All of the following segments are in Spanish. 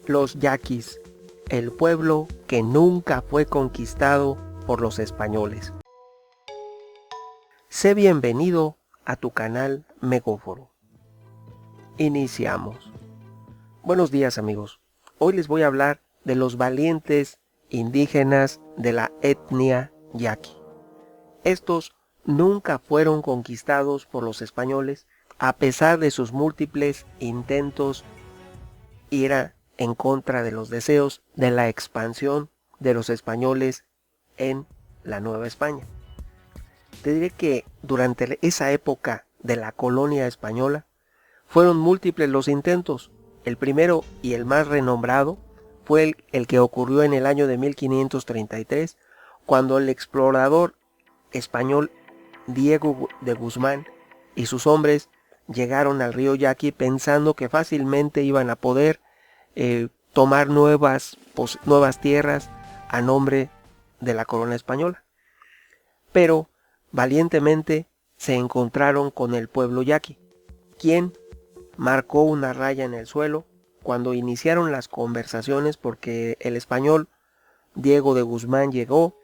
Los yaquis, el pueblo que nunca fue conquistado por los españoles. Sé bienvenido a tu canal Megóforo. Iniciamos. Buenos días, amigos. Hoy les voy a hablar de los valientes indígenas de la etnia yaqui. Estos nunca fueron conquistados por los españoles a pesar de sus múltiples intentos ir en contra de los deseos de la expansión de los españoles en la Nueva España. Te diré que durante esa época de la colonia española fueron múltiples los intentos. El primero y el más renombrado fue el que ocurrió en el año de 1533, cuando el explorador español Diego de Guzmán y sus hombres llegaron al río Yaqui pensando que fácilmente iban a poder tomar nuevas tierras a nombre de la corona española. Pero valientemente se encontraron con el pueblo yaqui, quien marcó una raya en el suelo cuando iniciaron las conversaciones, porque el español Diego de Guzmán llegó,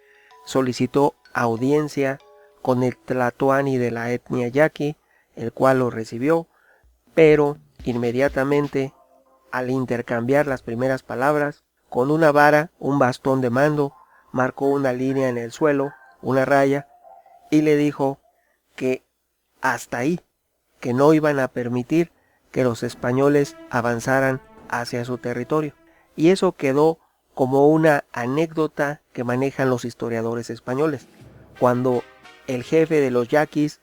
solicitó audiencia con el tlatoani de la etnia yaqui, el cual lo recibió, pero inmediatamente al intercambiar las primeras palabras, con una vara, un bastón de mando, marcó una línea en el suelo, una raya, y le dijo que hasta ahí, que no iban a permitir que los españoles avanzaran hacia su territorio. Y eso quedó como una anécdota que manejan los historiadores españoles, cuando el jefe de los yaquis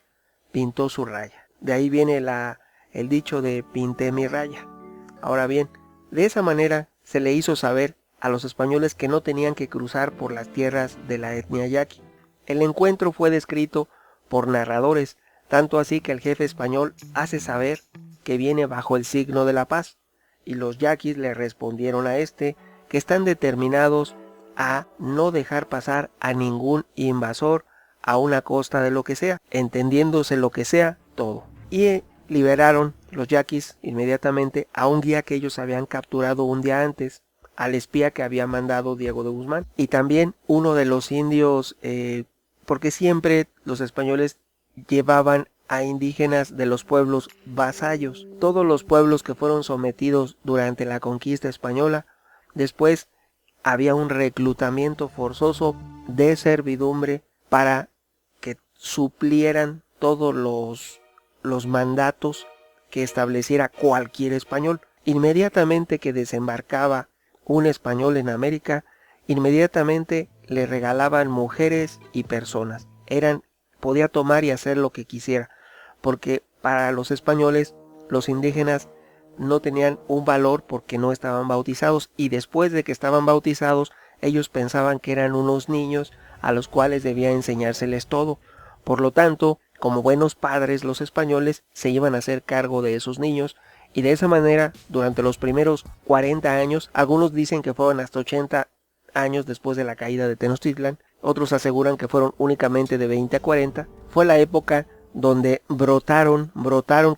pintó su raya. De ahí viene el dicho de pinté mi raya. Ahora bien, de esa manera se le hizo saber a los españoles que no tenían que cruzar por las tierras de la etnia yaqui. El encuentro fue descrito por narradores, tanto así que el jefe español hace saber que viene bajo el signo de la paz, y los yaquis le respondieron a que están determinados a no dejar pasar a ningún invasor a una costa de lo que sea, entendiéndose lo que sea todo. Y liberaron los yaquis inmediatamente a un guía que ellos habían capturado un día antes, al espía que había mandado Diego de Guzmán, y también uno de los indios, porque siempre los españoles llevaban a indígenas de los pueblos vasallos. Todos los pueblos que fueron sometidos durante la conquista española, después había un reclutamiento forzoso de servidumbre para que suplieran todos los mandatos que estableciera cualquier español. Inmediatamente que desembarcaba un español en América, inmediatamente le regalaban mujeres y personas. Podía tomar y hacer lo que quisiera, porque para los españoles los indígenas no tenían un valor porque no estaban bautizados, y después de que estaban bautizados ellos pensaban que eran unos niños a los cuales debía enseñárseles todo. Por lo tanto, como buenos padres, los españoles se iban a hacer cargo de esos niños, y de esa manera durante los primeros 40 años, algunos dicen que fueron hasta 80 años después de la caída de Tenochtitlan, otros aseguran que fueron únicamente de 20 a 40, fue la época donde brotaron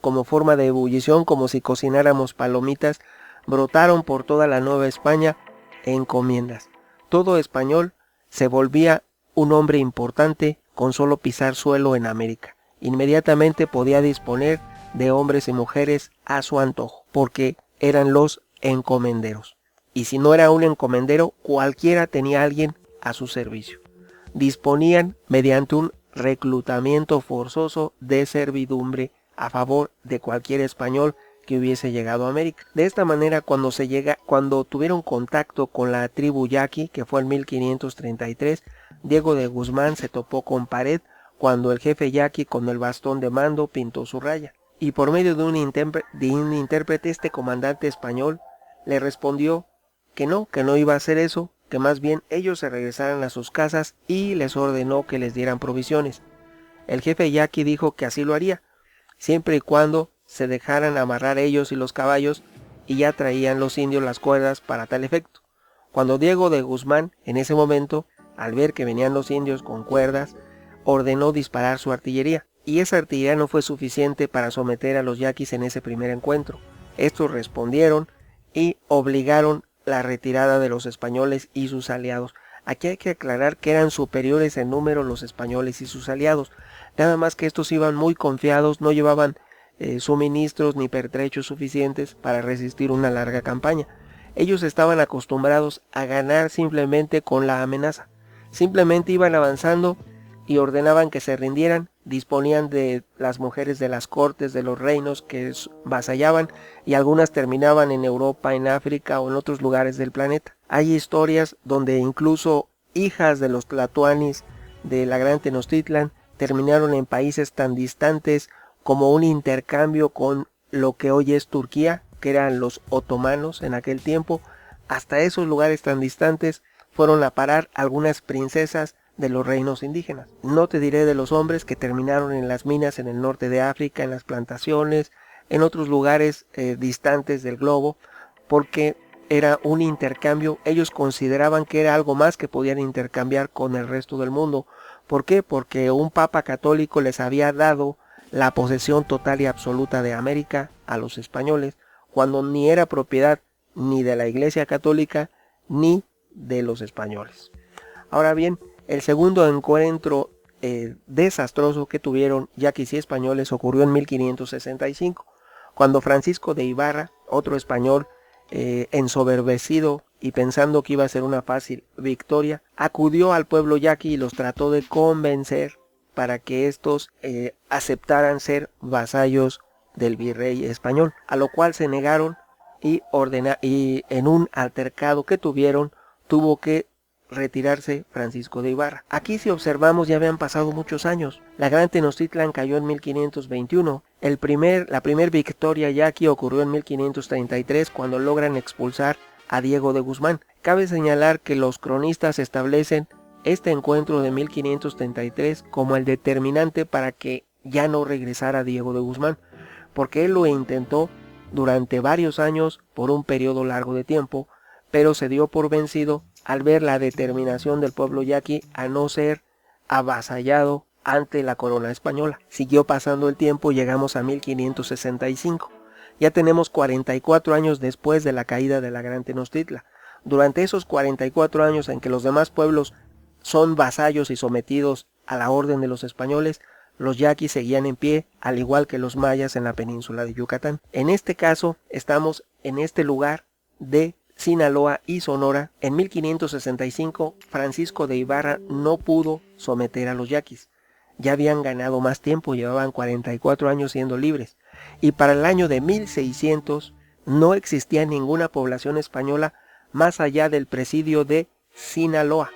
como forma de ebullición, como si cocináramos palomitas, brotaron por toda la Nueva España encomiendas. Todo español se volvía un hombre importante con solo pisar suelo en América. Inmediatamente podía disponer de hombres y mujeres a su antojo, porque eran los encomenderos. Y si no era un encomendero, cualquiera tenía a alguien a su servicio. Disponían mediante un reclutamiento forzoso de servidumbre a favor de cualquier español que hubiese llegado a América. De esta manera, cuando tuvieron contacto con la tribu yaqui, que fue en 1533, Diego de Guzmán se topó con pared cuando el jefe yaqui con el bastón de mando pintó su raya. Y por medio de un intérprete, este comandante español le respondió que no iba a hacer eso, que más bien ellos se regresaran a sus casas, y les ordenó que les dieran provisiones. El jefe yaqui dijo que así lo haría, siempre y cuando se dejaran amarrar ellos y los caballos, y ya traían los indios las cuerdas para tal efecto. Cuando Diego de Guzmán, en ese momento, al ver que venían los indios con cuerdas, ordenó disparar su artillería, y esa artillería no fue suficiente para someter a los yaquis en ese primer encuentro. Estos respondieron y obligaron la retirada de los españoles y sus aliados. Aquí hay que aclarar que eran superiores en número los españoles y sus aliados, nada más que estos iban muy confiados, no llevaban suministros ni pertrechos suficientes para resistir una larga campaña. Ellos estaban acostumbrados a ganar simplemente con la amenaza. Simplemente iban avanzando y ordenaban que se rindieran, disponían de las mujeres de las cortes de los reinos que vasallaban y algunas terminaban en Europa, en África o en otros lugares del planeta. Hay historias donde incluso hijas de los tlatoanis de la Gran Tenochtitlan terminaron en países tan distantes como un intercambio con lo que hoy es Turquía, que eran los otomanos en aquel tiempo. Hasta esos lugares tan distantes fueron a parar algunas princesas de los reinos indígenas. No te diré de los hombres que terminaron en las minas en el norte de África, en las plantaciones, en otros lugares distantes del globo, porque era un intercambio. Ellos consideraban que era algo más que podían intercambiar con el resto del mundo. ¿Por qué? Porque un papa católico les había dado la posesión total y absoluta de América a los españoles, cuando ni era propiedad ni de la Iglesia Católica ni de los españoles. Ahora bien, el segundo encuentro desastroso que tuvieron yaquis y españoles ocurrió en 1565, cuando Francisco de Ibarra, otro español ensoberbecido y pensando que iba a ser una fácil victoria, acudió al pueblo yaqui y los trató de convencer para que estos aceptaran ser vasallos del virrey español, a lo cual se negaron y en un altercado que tuvieron tuvo que retirarse Francisco de Ibarra. Aquí, si observamos, ya habían pasado muchos años. La Gran Tenochtitlan cayó en 1521. La primer victoria yaqui ocurrió en 1533 cuando logran expulsar a Diego de Guzmán. Cabe señalar que los cronistas establecen este encuentro de 1533 como el determinante para que ya no regresara Diego de Guzmán, porque él lo intentó durante varios años por un periodo largo de tiempo, pero se dio por vencido al ver la determinación del pueblo yaqui a no ser avasallado ante la corona española. Siguió pasando el tiempo, llegamos a 1565. Ya tenemos 44 años después de la caída de la Gran Tenochtitlan. Durante esos 44 años en que los demás pueblos son vasallos y sometidos a la orden de los españoles, los yaquis seguían en pie, al igual que los mayas en la península de Yucatán. En este caso, estamos en este lugar de Sinaloa y Sonora. En 1565, Francisco de Ibarra no pudo someter a los yaquis. Ya habían ganado más tiempo, llevaban 44 años siendo libres. Y para el año de 1600 no existía ninguna población española más allá del presidio de Sinaloa,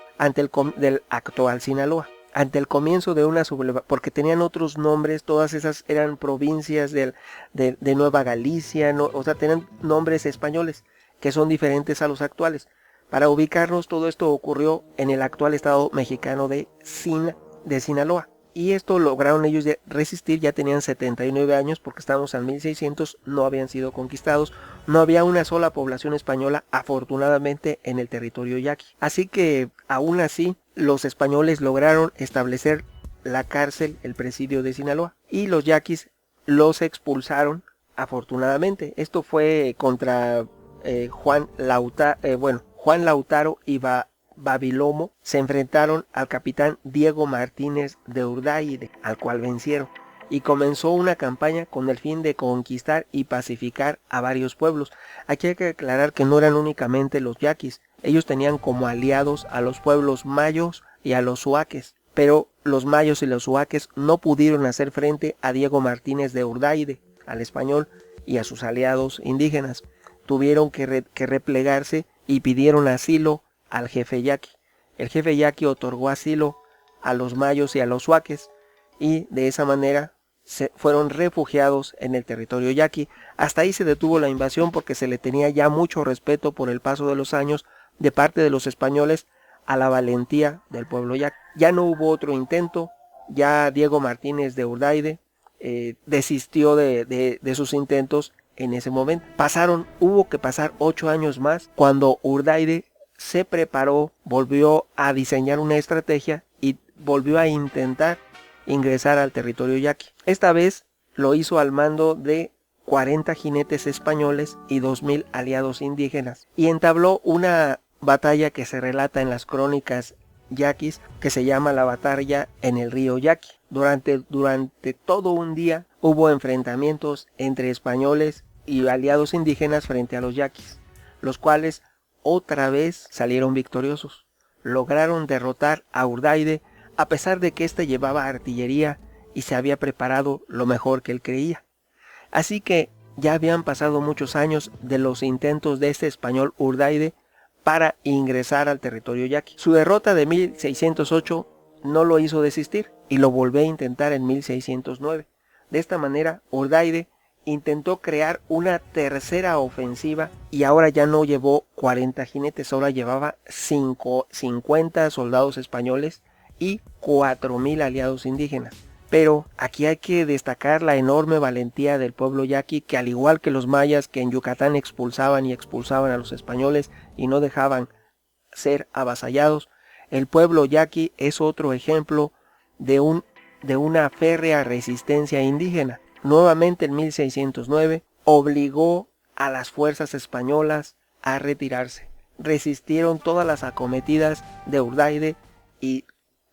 del actual Sinaloa. Ante el comienzo de una sublevación, porque tenían otros nombres, todas esas eran provincias de Nueva Galicia, o sea, tenían nombres españoles que son diferentes a los actuales. Para ubicarnos, todo esto ocurrió en el actual estado mexicano de Sinaloa. Y esto lograron ellos resistir, ya tenían 79 años, porque estábamos en 1600, no habían sido conquistados, no había una sola población española, afortunadamente, en el territorio yaqui. Así que, aún así, los españoles lograron establecer la cárcel, el presidio de Sinaloa, y los yaquis los expulsaron, afortunadamente. Esto fue contra Juan Lautaro y Babilomo. Se enfrentaron al capitán Diego Martínez de Urdáide, al cual vencieron, y comenzó una campaña con el fin de conquistar y pacificar a varios pueblos. Aquí hay que aclarar que no eran únicamente los yaquis, ellos tenían como aliados a los pueblos mayos y a los suaques, pero los mayos y los suaques no pudieron hacer frente a Diego Martínez de Urdáide, al español, y a sus aliados indígenas. Tuvieron que replegarse y pidieron asilo al jefe yaqui. El jefe yaqui otorgó asilo a los mayos y a los suaques, y de esa manera fueron refugiados en el territorio yaqui. Hasta ahí se detuvo la invasión porque se le tenía ya mucho respeto por el paso de los años de parte de los españoles a la valentía del pueblo yaqui. Ya no hubo otro intento, ya Diego Martínez de Urdáide desistió de sus intentos en ese momento. Hubo que pasar 8 años más cuando Urdáide se preparó, volvió a diseñar una estrategia y volvió a intentar ingresar al territorio yaqui. Esta vez lo hizo al mando de 40 jinetes españoles y 2000 aliados indígenas, y entabló una batalla que se relata en las crónicas yaquis, que se llama la batalla en el río Yaqui. Durante todo un día hubo enfrentamientos entre españoles y aliados indígenas frente a los yaquis, los cuales otra vez salieron victoriosos. Lograron derrotar a Urdaide a pesar de que éste llevaba artillería y se había preparado lo mejor que él creía. Así que ya habían pasado muchos años de los intentos de este español Urdaide para ingresar al territorio yaqui. Su derrota de 1608 no lo hizo desistir y lo volvió a intentar en 1609. De esta manera, Urdaide intentó crear una tercera ofensiva y ahora ya no llevó 40 jinetes, ahora llevaba 50 soldados españoles y 4000 aliados indígenas. Pero aquí hay que destacar la enorme valentía del pueblo yaqui, que al igual que los mayas que en Yucatán expulsaban a los españoles y no dejaban ser avasallados, el pueblo yaqui es otro ejemplo de una férrea resistencia indígena. Nuevamente en 1609 obligó a las fuerzas españolas a retirarse. Resistieron todas las acometidas de Urdaide y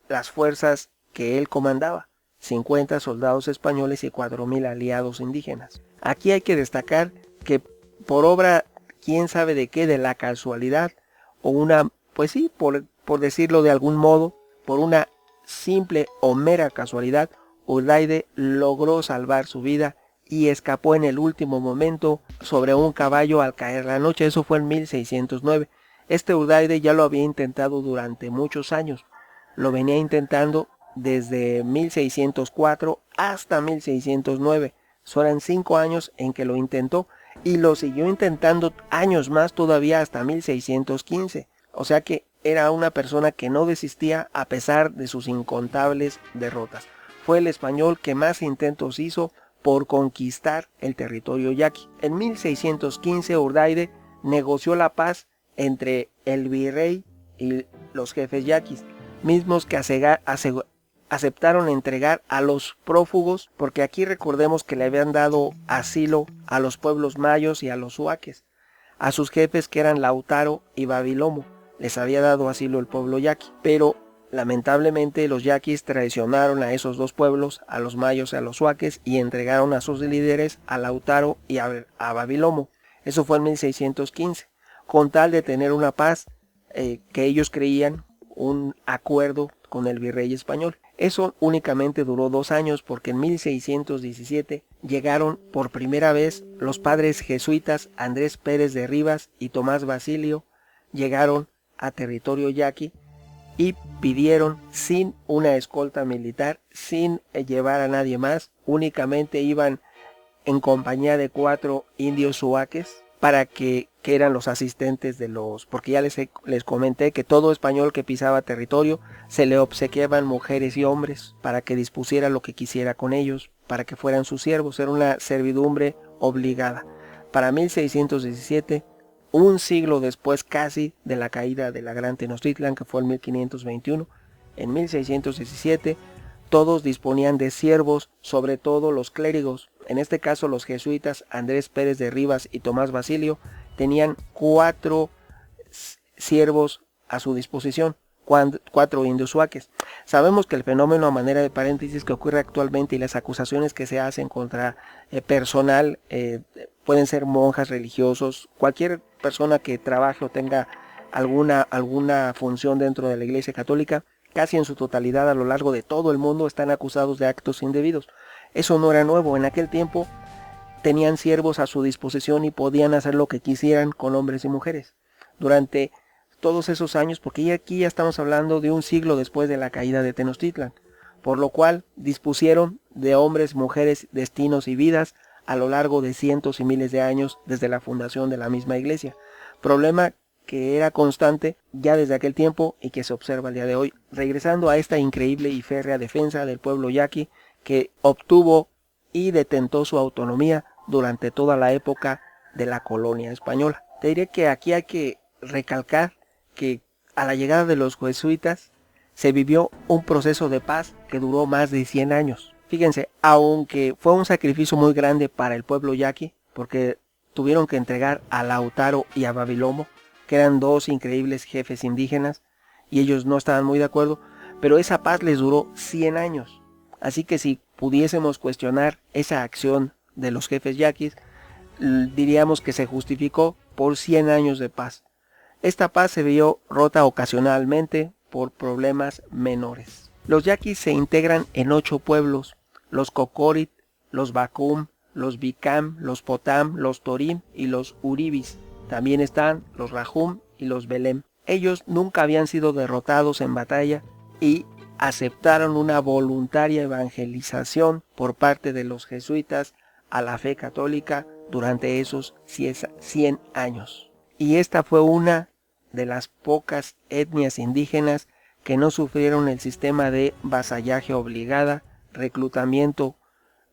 las fuerzas que él comandaba. 50 soldados españoles y 4000 aliados indígenas. Aquí hay que destacar que por obra, quién sabe de qué, de la casualidad, o pues sí, por decirlo de algún modo, por una simple o mera casualidad, Urdaide logró salvar su vida y escapó en el último momento sobre un caballo al caer la noche. Eso fue en 1609. Este Urdaide ya lo había intentado durante muchos años. Lo venía intentando desde 1604 hasta 1609. Eran 5 años en que lo intentó y lo siguió intentando años más todavía hasta 1615. O sea que era una persona que no desistía a pesar de sus incontables derrotas. Fue el español que más intentos hizo por conquistar el territorio yaqui. En 1615 Urdaide negoció la paz entre el virrey y los jefes yaquis, mismos que aceptaron entregar a los prófugos, porque aquí recordemos que le habían dado asilo a los pueblos mayos y a los huaques. A sus jefes, que eran Lautaro y Babilomo, les había dado asilo el pueblo yaqui, pero lamentablemente los yaquis traicionaron a esos dos pueblos, a los mayos y a los huaques, y entregaron a sus líderes, a Lautaro y a Babilomo. Eso fue en 1615, con tal de tener una paz que ellos creían un acuerdo con el virrey español. Eso únicamente duró 2 años, porque en 1617 llegaron por primera vez los padres jesuitas Andrés Pérez de Rivas y Tomás Basilio. Llegaron a territorio yaqui y pidieron, sin una escolta militar, sin llevar a nadie más, únicamente iban en compañía de 4 indios huaques, para que eran los asistentes de los, porque ya les comenté que todo español que pisaba territorio se le obsequiaban mujeres y hombres para que dispusiera lo que quisiera con ellos, para que fueran sus siervos. Era una servidumbre obligada. Para 1617, un siglo después casi de la caída de la Gran Tenochtitlan, que fue en 1521, en 1617 todos disponían de siervos, sobre todo los clérigos. En este caso los jesuitas Andrés Pérez de Rivas y Tomás Basilio tenían 4 siervos a su disposición, 4 indios huaques. Sabemos que el fenómeno, a manera de paréntesis, que ocurre actualmente, y las acusaciones que se hacen contra personal, pueden ser monjas, religiosos, cualquier persona que trabaje o tenga alguna función dentro de la Iglesia Católica, casi en su totalidad a lo largo de todo el mundo están acusados de actos indebidos. Eso no era nuevo. En aquel tiempo tenían siervos a su disposición y podían hacer lo que quisieran con hombres y mujeres. Durante todos esos años, porque aquí ya estamos hablando de un siglo después de la caída de Tenochtitlan, por lo cual dispusieron de hombres, mujeres, destinos y vidas a lo largo de cientos y miles de años desde la fundación de la misma iglesia. Problema que era constante ya desde aquel tiempo y que se observa el día de hoy. Regresando a esta increíble y férrea defensa del pueblo yaqui, que obtuvo y detentó su autonomía durante toda la época de la colonia española. Te diré que aquí hay que recalcar que a la llegada de los jesuitas se vivió un proceso de paz que duró más de 100 años. Fíjense, aunque fue un sacrificio muy grande para el pueblo yaqui, porque tuvieron que entregar a Lautaro y a Babilomo, que eran dos increíbles jefes indígenas, y ellos no estaban muy de acuerdo, pero esa paz les duró 100 años. Así que si pudiésemos cuestionar esa acción de los jefes yaquis, diríamos que se justificó por 100 años de paz. Esta paz se vio rota ocasionalmente por problemas menores. Los yaquis se integran en 8 pueblos: los Cocorit, los Bacum, los Bicam, los Potam, los Torim y los Uribis. También están los Rahum y los Belem. Ellos nunca habían sido derrotados en batalla y aceptaron una voluntaria evangelización por parte de los jesuitas a la fe católica durante esos 100 años. Y esta fue una de las pocas etnias indígenas que no sufrieron el sistema de vasallaje obligada, reclutamiento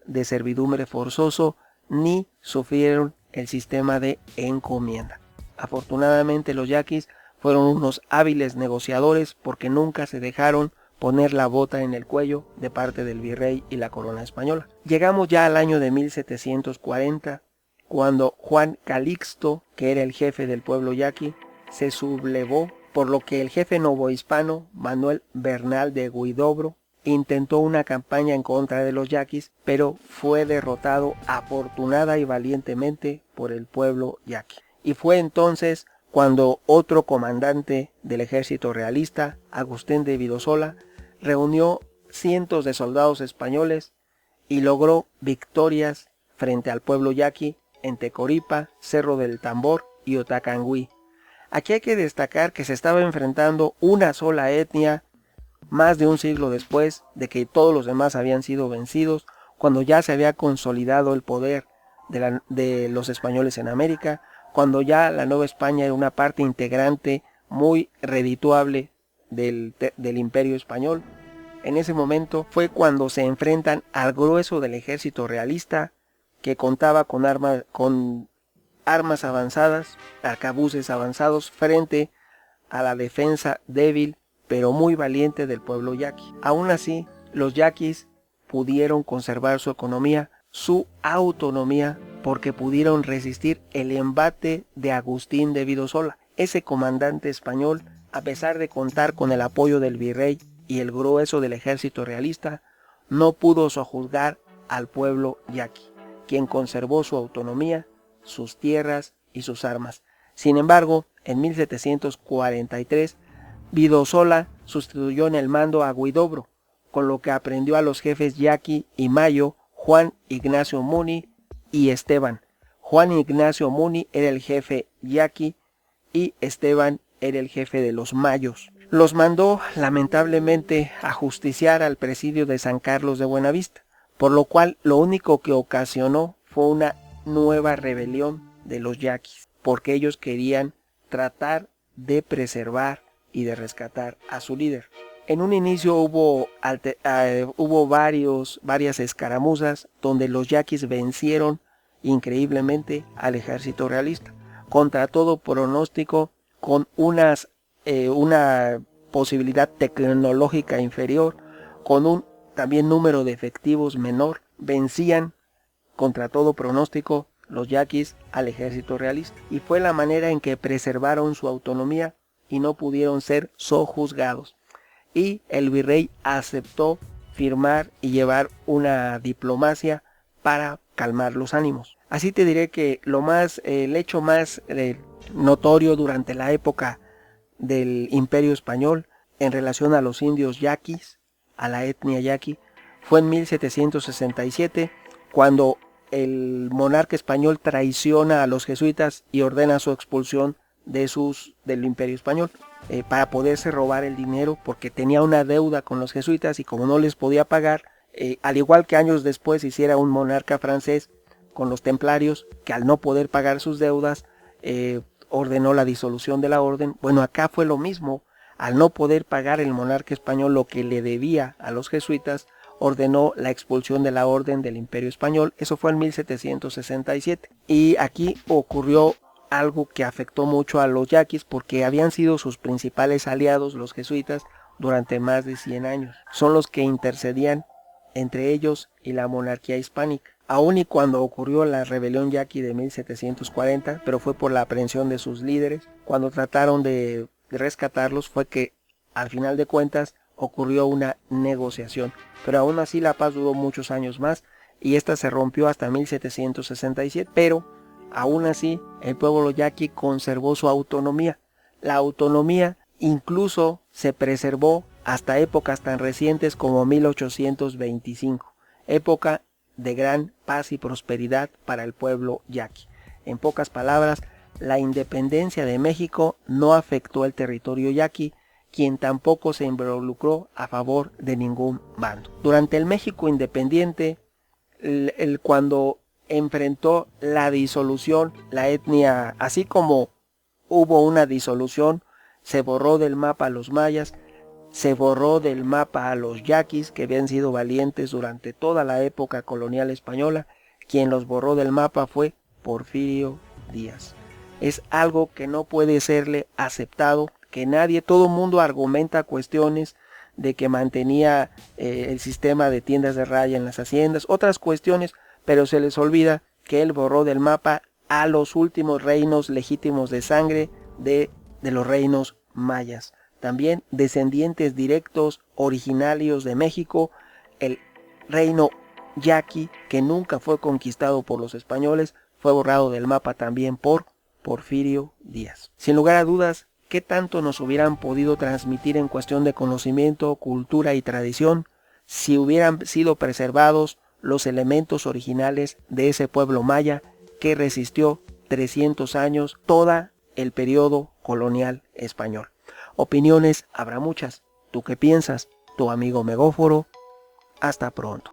de servidumbre forzoso, ni sufrieron el sistema de encomienda. Afortunadamente los yaquis fueron unos hábiles negociadores porque nunca se dejaron poner la bota en el cuello de parte del virrey y la corona española. Llegamos ya al año de 1740, cuando Juan Calixto, que era el jefe del pueblo yaqui, se sublevó, por lo que el jefe novohispano, Manuel Bernal de Huidobro, intentó una campaña en contra de los yaquis, pero fue derrotado afortunada y valientemente por el pueblo yaqui. Y fue entonces cuando otro comandante del ejército realista, Agustín de Vidosola, reunió cientos de soldados españoles y logró victorias frente al pueblo yaqui en Tecoripa, Cerro del Tambor y Otacangui. Aquí hay que destacar que se estaba enfrentando una sola etnia más de un siglo después de que todos los demás habían sido vencidos, cuando ya se había consolidado el poder de los españoles en América, cuando ya la Nueva España era una parte integrante muy redituable del imperio español. En ese momento fue cuando se enfrentan al grueso del ejército realista, que contaba con armas avanzadas, arcabuces avanzados, frente a la defensa débil pero muy valiente del pueblo yaqui. Aún así, los yaquis pudieron conservar su economía, su autonomía, porque pudieron resistir el embate de Agustín de Vidosola. Ese comandante español, a pesar de contar con el apoyo del virrey y el grueso del ejército realista, no pudo sojuzgar al pueblo yaqui, quien conservó su autonomía, sus tierras y sus armas. Sin embargo, en 1743, Vidosola sustituyó en el mando a Huidobro, con lo que aprendió a los jefes yaqui y mayo, Juan Ignacio Muni y Esteban. Juan Ignacio Muni era el jefe yaqui y Esteban era el jefe de los mayos. Los mandó lamentablemente a justiciar al presidio de San Carlos de Buenavista, por lo cual lo único que ocasionó fue una nueva rebelión de los yaquis, porque ellos querían tratar de preservar y de rescatar a su líder. En un inicio hubo varias escaramuzas donde los yaquis vencieron increíblemente al ejército realista, contra todo pronóstico, con una posibilidad tecnológica inferior, con un también número de efectivos menor. Vencían contra todo pronóstico los yaquis al ejército realista, y fue la manera en que preservaron su autonomía y no pudieron ser sojuzgados. Y el virrey aceptó firmar y llevar una diplomacia para calmar los ánimos. Así te diré que el hecho más notorio durante la época del Imperio Español en relación a los indios yaquis, a la etnia yaqui, fue en 1767, cuando el monarca español traiciona a los jesuitas y ordena su expulsión del Imperio Español, para poderse robar el dinero, porque tenía una deuda con los jesuitas y como no les podía pagar, al igual que años después hiciera un monarca francés con los templarios, que al no poder pagar sus deudas ordenó la disolución de la orden. Bueno, acá fue lo mismo. Al no poder pagar el monarca español lo que le debía a los jesuitas, ordenó la expulsión de la orden del Imperio Español. Eso fue en 1767. Y aquí ocurrió algo que afectó mucho a los yaquis, porque habían sido sus principales aliados los jesuitas durante más de 100 años. Son los que intercedían entre ellos y la monarquía hispánica. Aun y cuando ocurrió la rebelión yaqui de 1740, pero fue por la aprehensión de sus líderes, cuando trataron de rescatarlos, fue que al final de cuentas ocurrió una negociación. Pero aún así la paz duró muchos años más y esta se rompió hasta 1767, pero aún así el pueblo yaqui conservó su autonomía. La autonomía incluso se preservó hasta épocas tan recientes como 1825, época de gran paz y prosperidad para el pueblo yaqui. En pocas palabras, la independencia de México no afectó el territorio yaqui, quien tampoco se involucró a favor de ningún bando. Durante el México independiente, cuando enfrentó la disolución, la etnia, así como hubo una disolución, se borró del mapa a los mayas, se borró del mapa a los yaquis, que habían sido valientes durante toda la época colonial española. Quien los borró del mapa fue Porfirio Díaz. Es algo que no puede serle aceptado, que nadie, todo el mundo argumenta cuestiones de que mantenía el sistema de tiendas de raya en las haciendas, otras cuestiones, pero se les olvida que él borró del mapa a los últimos reinos legítimos de sangre de los reinos mayas. También descendientes directos originarios de México, el reino yaqui, que nunca fue conquistado por los españoles, fue borrado del mapa también por Porfirio Díaz. Sin lugar a dudas, ¿qué tanto nos hubieran podido transmitir en cuestión de conocimiento, cultura y tradición si hubieran sido preservados los elementos originales de ese pueblo maya que resistió 300 años todo el periodo colonial español? Opiniones habrá muchas. ¿Tú qué piensas? Tu amigo Megóforo. Hasta pronto.